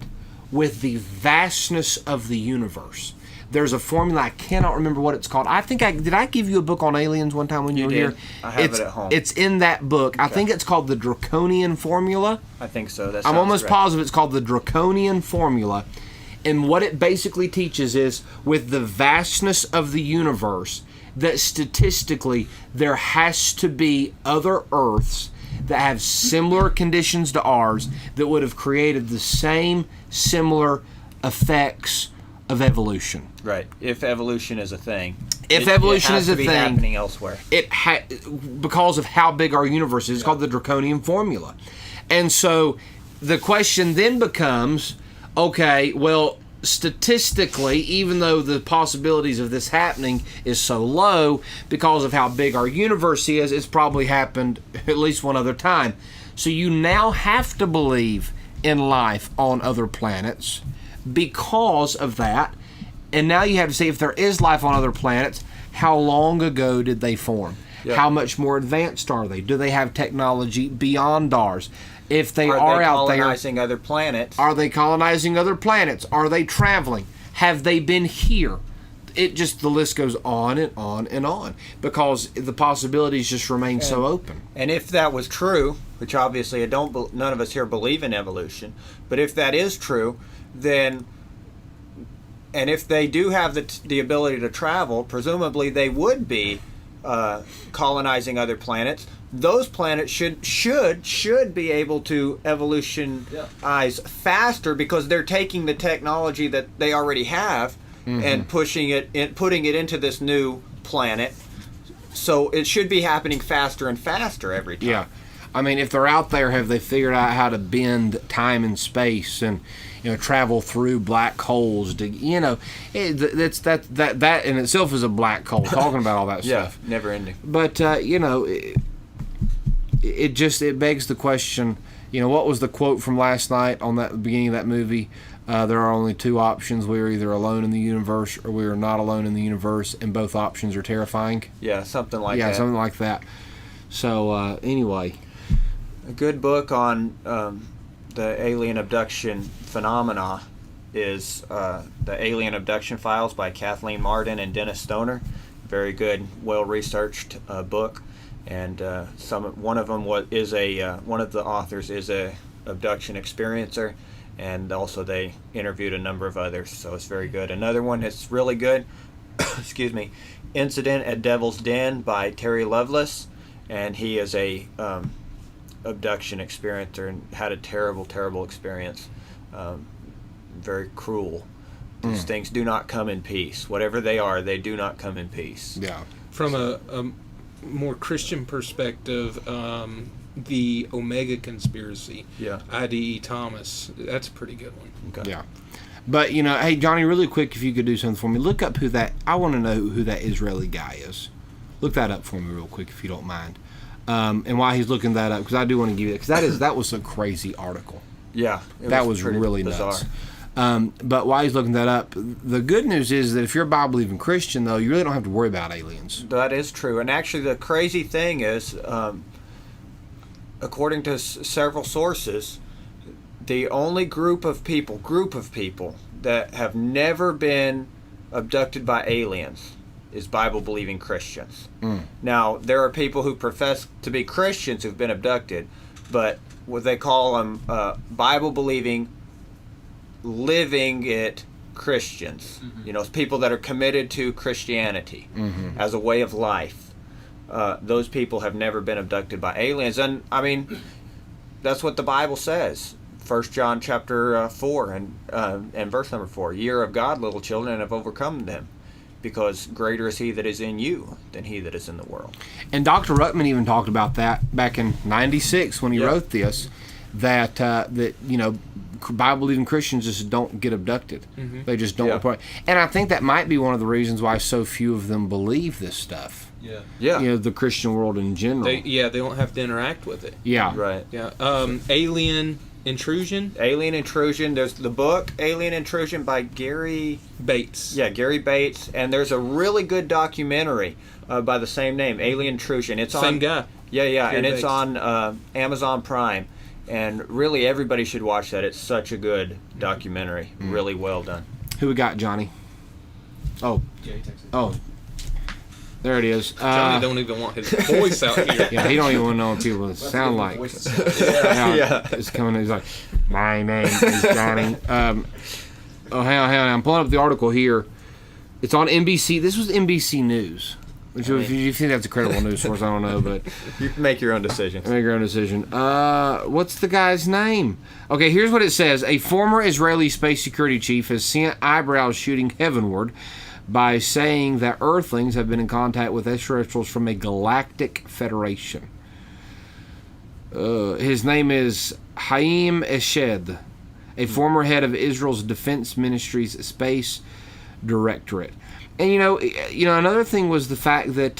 with the vastness of the universe, there's a formula. I cannot remember what it's called. Did I give you a book on aliens one time when you were here? I have it at home. It's in that book. Okay. I think it's called the Draconian Formula. I think so. I'm almost positive it's called the Draconian Formula. And what it basically teaches is, with the vastness of the universe, that statistically there has to be other Earths that have similar conditions to ours that would have created the same similar effects of evolution. Right. If evolution is a thing. If evolution is a thing, happening elsewhere. Because of how big our universe is. It's called the Draconian Formula. And so the question then becomes, okay, well, statistically, even though the possibilities of this happening is so low because of how big our universe is, it's probably happened at least one other time. So you now have to believe in life on other planets because of that. And now you have to see, if there is life on other planets, how long ago did they form? Yep. How much more advanced are they? Do they have technology beyond ours? If they are out there, colonizing other planets? Are they colonizing other planets? Are they traveling? Have they been here? It just, the list goes on and on and on, because the possibilities just remain so open. And if that was true, which obviously none of us here believe in evolution, but if that is true, then, and if they do have the ability to travel, presumably they would be colonizing other planets. Those planets should be able to evolutionize faster, because they're taking the technology that they already have and putting it into this new planet. So it should be happening faster and faster every time. Yeah, I mean, if they're out there, have they figured out how to bend time and space and travel through black holes? To that in itself is a black hole. Talking about all that stuff, never ending. But it begs the question. What was the quote from last night on that beginning of that movie? There are only two options. We are either alone in the universe, or we are not alone in the universe, and both options are terrifying. Yeah, something like that. Yeah, something like that. So anyway, a good book on the alien abduction phenomena is the Alien Abduction Files by Kathleen Martin and Dennis Stoner. Very good, well-researched book, and one of the authors is a abduction experiencer, and also they interviewed a number of others, so it's very good. Another one that's really good, excuse me, Incident at Devil's Den by Terry Lovelace, and he is a abduction experiencer and had a terrible experience. Very cruel. These things do not come in peace. Whatever they are, they do not come in peace. Yeah. From a more Christian perspective, the Omega Conspiracy, I.D.E. Thomas, that's a pretty good one. Okay. Yeah. But, hey, Johnny, really quick, if you could do something for me, look up I want to know who that Israeli guy is. Look that up for me real quick, if you don't mind. And why he's looking that up, because I do want to give you that, because that was a crazy article. Yeah. That was really bizarre. Nuts. But while he's looking that up, the good news is that if you're a Bible-believing Christian, though, you really don't have to worry about aliens. That is true. And actually, the crazy thing is, according to several sources, the only group of people that have never been abducted by aliens is Bible-believing Christians. Now, there are people who profess to be Christians who've been abducted, but what they call them Bible-believing, living it Christians. People that are committed to Christianity as a way of life. Those people have never been abducted by aliens, and I mean, that's what the Bible says. 1 John chapter 4 and verse number 4. Ye are of God, little children, and have overcome them, because greater is he that is in you than he that is in the world. And Dr. Ruckman even talked about that back in '96 when he wrote this, that Bible-believing Christians just don't get abducted. They just don't report. And I think that might be one of the reasons why so few of them believe this stuff. Yeah. The Christian world in general. They don't have to interact with it. Yeah. Right. Yeah. Alien Intrusion. There's the book Alien Intrusion by Gary Bates. Yeah, Gary Bates. And there's a really good documentary by the same name, Alien Intrusion. It's same guy. Yeah. Gary and Bates. It's on Amazon Prime. And really, everybody should watch that. It's such a good documentary. Really well done. Who we got, Johnny? Oh. Yeah, he texted. Oh. There it is. Johnny don't even want his voice out here. Yeah, he don't even want to know what people sound like. It's coming. He's like, my name is Johnny. Hang on. I'm pulling up the article here. It's on NBC. This was NBC News. Which, if you think that's a credible news source, I don't know, but you can make your own decision. What's the guy's name? Okay, here's what it says. A former Israeli space security chief has sent eyebrows shooting heavenward by saying that Earthlings have been in contact with extraterrestrials from a galactic federation. His name is Haim Eshed. a former head of Israel's Defense Ministry's Space Directorate. And another thing was the fact that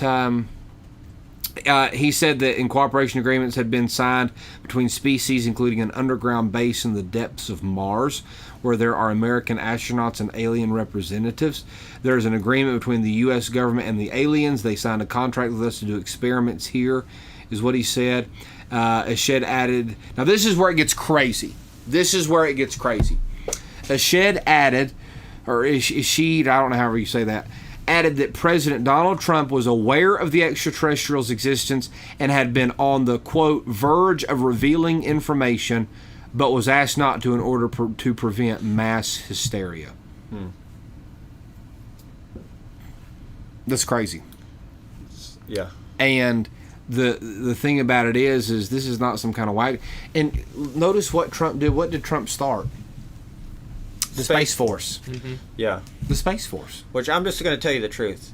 he said that in cooperation agreements had been signed between species, including an underground base in the depths of Mars, where there are American astronauts and alien representatives. There's an agreement between the U.S. government and the aliens. They signed a contract with us to do experiments here, is what he said. Ashed added, now this is where it gets crazy. Ashed added, or Ishid, I don't know however you say that, added that President Donald Trump was aware of the extraterrestrials' existence and had been on the, quote, verge of revealing information, but was asked not to in order to prevent mass hysteria. That's crazy. Yeah. And the thing about it is this is not some kind of wag. And notice what Trump did. What did Trump start? The Space Force. Mm-hmm. Yeah. The Space Force. Which I'm just going to tell you the truth.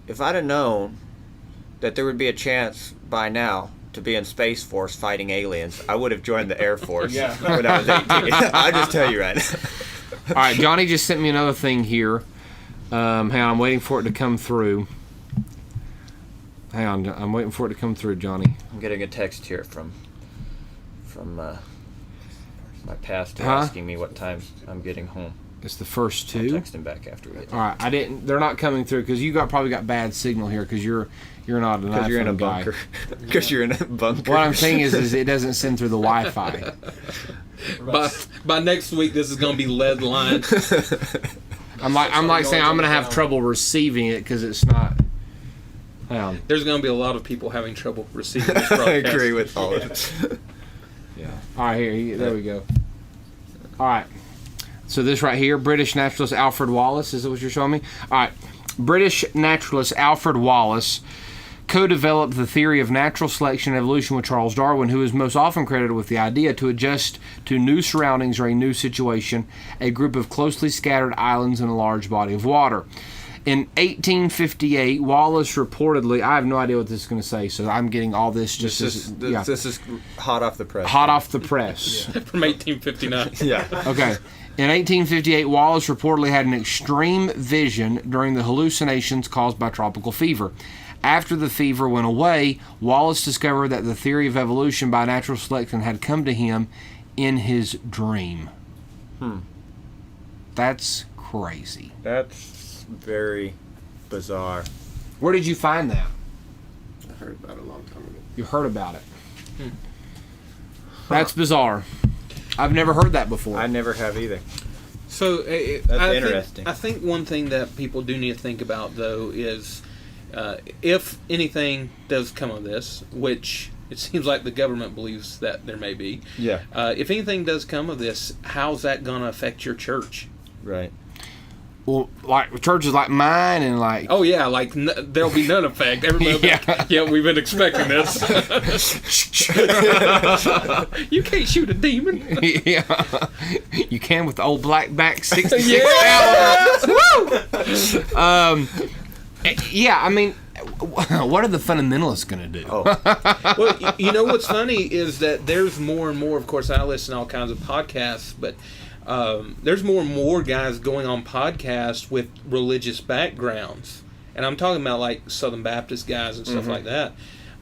If I'd have known that there would be a chance by now to be in Space Force fighting aliens, I would have joined the Air Force when I was 18. I'll just tell you right now. All right, Johnny just sent me another thing here. Hang on, I'm waiting for it to come through. Hang on, I'm waiting for it to come through, Johnny. I'm getting a text here from my pastor asking me what time I'm getting home. It's the first two. I'll text him back after we get All right, they're not coming through because you probably got bad signal here because you're not an iPhone Because you're in a guy. bunker. Because you're in a bunker. What I'm saying is it doesn't send through the Wi-Fi. By next week, this is going to be lead line. I'm like saying I'm going to have trouble receiving it because it's not. Hang on. There's going to be a lot of people having trouble receiving this broadcast. I agree with all of it. Yeah. All right, there we go. All right. So this right here, British naturalist Alfred Wallace, is that what you're showing me? All right. British naturalist Alfred Wallace co-developed the theory of natural selection and evolution with Charles Darwin, who is most often credited with the idea to adjust to new surroundings or a new situation, a group of closely scattered islands in a large body of water. In 1858, Wallace reportedly, I have no idea what this is going to say, so I'm getting all this just This is hot off the press. hot off the press. From 1859. Yeah. Okay. In 1858, Wallace reportedly had an extreme vision during the hallucinations caused by tropical fever. After the fever went away, Wallace discovered that the theory of evolution by natural selection had come to him in his dream. That's crazy. That's very bizarre. Where did you find that? I heard about it a long time ago. You heard about it. That's bizarre. I've never heard that before. I never have either. So That's interesting. I think one thing that people do need to think about, though, is if anything does come of this, which it seems like the government believes that there may be. Yeah. If anything does come of this, how's that going to affect your church? Right. Well, like churches like mine and like... Oh, yeah, like there'll be none effect. Everybody will be like, yeah, we've been expecting this. You can't shoot a demon. Yeah. You can with the old black back 66 Yeah! caliber. Yeah, I mean, what are the fundamentalists going to do? Well, you know what's funny is that there's more and more, of course, I listen to all kinds of podcasts, but there's more and more guys going on podcasts with religious backgrounds. And I'm talking about like Southern Baptist guys and stuff like that.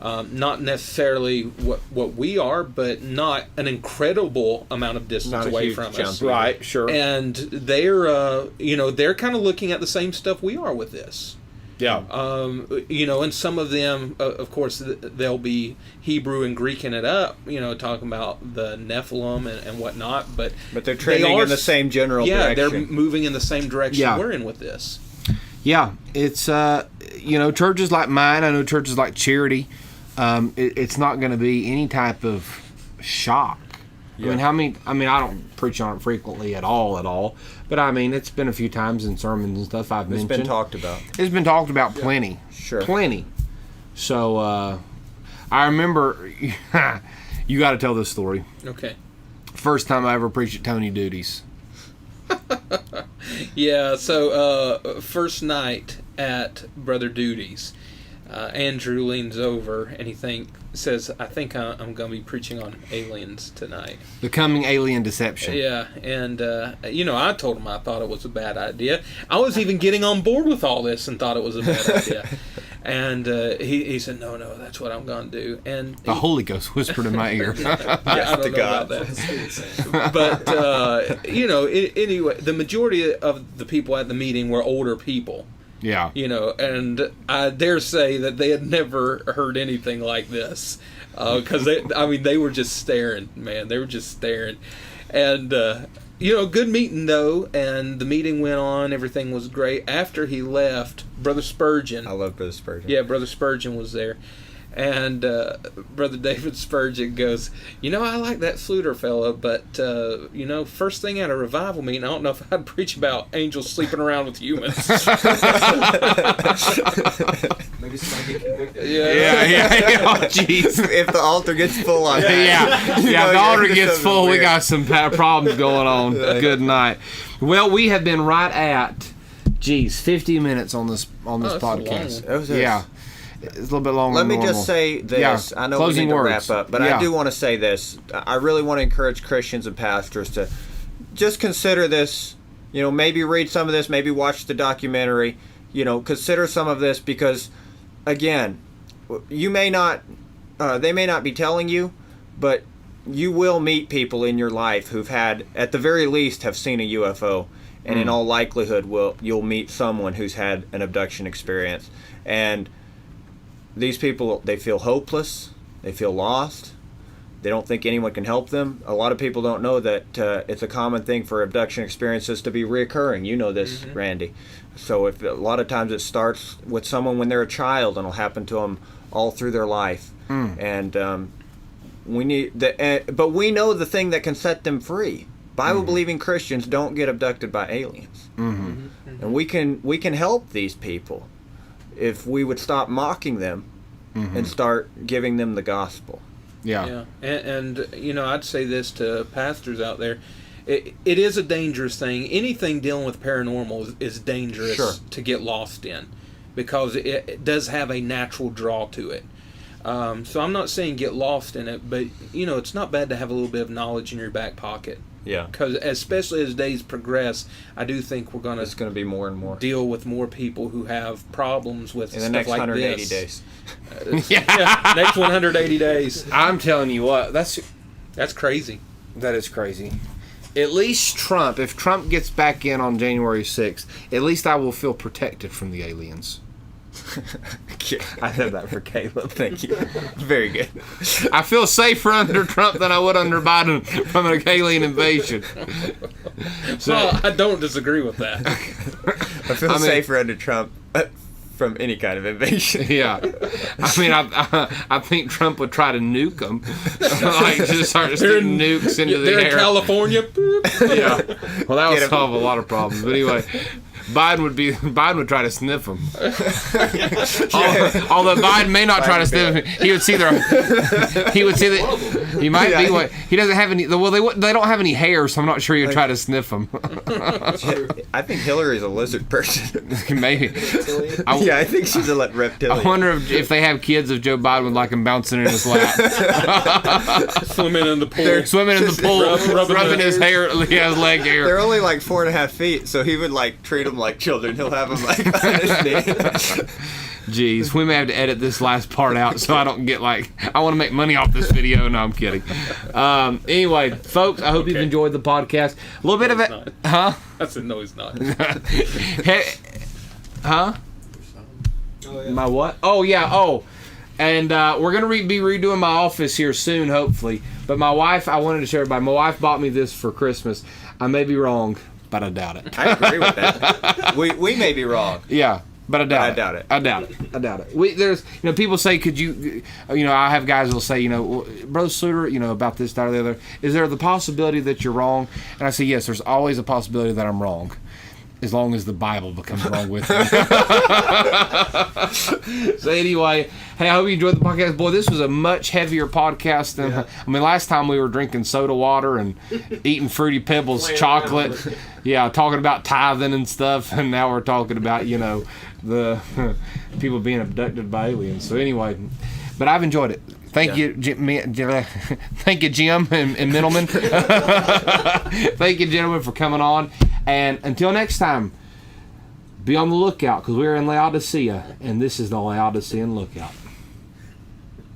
Not necessarily what we are, but not an incredible amount of distance away from us. Right, sure. And they're, they're kind of looking at the same stuff we are with this. Yeah. And some of them, of course, they'll be Hebrew and Greeking it up, talking about the Nephilim and whatnot. But they're trending in the same general direction. Yeah, they're moving in the same direction we're in with this. Yeah, it's, churches like mine, I know churches like Charity, it's not going to be any type of shock. Yeah. I don't preach on it frequently at all. But I mean, it's been a few times in sermons and stuff I've mentioned. It's been talked about. It's been talked about plenty. Sure. Plenty. So, I remember, you got to tell this story. Okay. First time I ever preached at Tony Duty's. Yeah, so first night at Brother Duty's, Andrew leans over and says, "I think I'm going to be preaching on aliens tonight." The coming alien deception. Yeah, and I told him I thought it was a bad idea. I was even getting on board with all this and thought it was a bad idea. And he said, "No, that's what I'm going to do." And the Holy Ghost whispered in my ear. I don't know about that. But anyway, the majority of the people at the meeting were older people. Yeah. And I dare say that they had never heard anything like this. Because they were just staring, man. They were just staring. And, good meeting, though. And the meeting went on. Everything was great. After he left, Brother Spurgeon. I love Brother Spurgeon. Yeah, Brother Spurgeon was there. And Brother David Spurgeon goes, I like that Sluder fella, but, first thing at a revival meeting, I don't know if I'd preach about angels sleeping around with humans. Maybe somebody get convicted. Yeah. Oh, jeez. If the altar gets full on If the altar gets full, we got some problems going on. Good night. Well, we have been right at, 50 minutes on this podcast. Yeah. It's a little bit longer Let than me normal. just say this. Yeah. I know Closing we need to words. wrap up, but I do want to say this. I really want to encourage Christians and pastors to just consider this, maybe read some of this, maybe watch the documentary, consider some of this because, again, they may not be telling you, but you will meet people in your life who've had, at the very least, have seen a UFO, and in all likelihood, you'll meet someone who's had an abduction experience. And these people, they feel hopeless, they feel lost, they don't think anyone can help them. A lot of people don't know that it's a common thing for abduction experiences to be reoccurring. You know this, Randy. So a lot of times it starts with someone when they're a child and it'll happen to them all through their life. And we need but we know the thing that can set them free. Bible-believing Christians don't get abducted by aliens. And we can help these people if we would stop mocking them and start giving them the gospel. Yeah. And I'd say this to pastors out there. It is a dangerous thing. Anything dealing with paranormal is dangerous to get lost in because it does have a natural draw to it. So I'm not saying get lost in it, but, it's not bad to have a little bit of knowledge in your back pocket. Yeah. Because especially as days progress, I do think it's going to be more and more. Deal with more people who have problems with in the stuff next like 180 this. days. Next 180 days. I'm telling you what, that's crazy. That is crazy. At least Trump, if Trump gets back in on January 6th, at least I will feel protected from the aliens. I said that for Caleb. Thank you. Very good. I feel safer under Trump than I would under Biden from an alien invasion. Well, I don't disagree with that. I feel safer under Trump from any kind of invasion. Yeah. I think Trump would try to nuke them. Just start sticking nukes into the air. They're in California. Yeah. Well, that would solve a lot of problems. But anyway, Biden would try to sniff them. Although Biden may not try to sniff them, he would see that he might be what he doesn't have any. Well, they don't have any hair, so I'm not sure he would try to sniff them. I think Hillary's a lizard person. Maybe. I think she's a reptilian. I wonder if they have kids, if Joe Biden would like him bouncing in his lap, swimming in the pool, rubbing his hair, his leg hair. They're only like 4.5 feet, so he would treat them like children. He'll have them on his knee. Jeez, we may have to edit this last part out so I don't get I want to make money off this video. No, I'm kidding. Anyway, folks, I hope you've enjoyed the podcast. A little bit of it, huh? I said no, he's not. Huh? Oh, yeah. My what? Oh yeah. Oh, and we're gonna be redoing my office here soon, hopefully. But my wife, I wanted to share everybody. My wife bought me this for Christmas. I may be wrong, but I doubt it. I agree with that. We may be wrong. Yeah. But I doubt it. I doubt it. There's, people say, could you, I have guys will say, Brother Sluder, about this, that, or the other. Is there the possibility that you're wrong? And I say, yes, there's always a possibility that I'm wrong. as long as the Bible becomes wrong with it. So anyway, hey, I hope you enjoyed the podcast. Boy, this was a much heavier podcast than I mean. Last time we were drinking soda water and eating Fruity Pebbles chocolate, talking about tithing and stuff, and now we're talking about the people being abducted by aliens. So anyway, but I've enjoyed it. Thank you, Jim, thank you, Jim and Middleman. Thank you, gentlemen, for coming on. And until next time, be on the lookout because we're in Laodicea, and this is the Laodicean Lookout.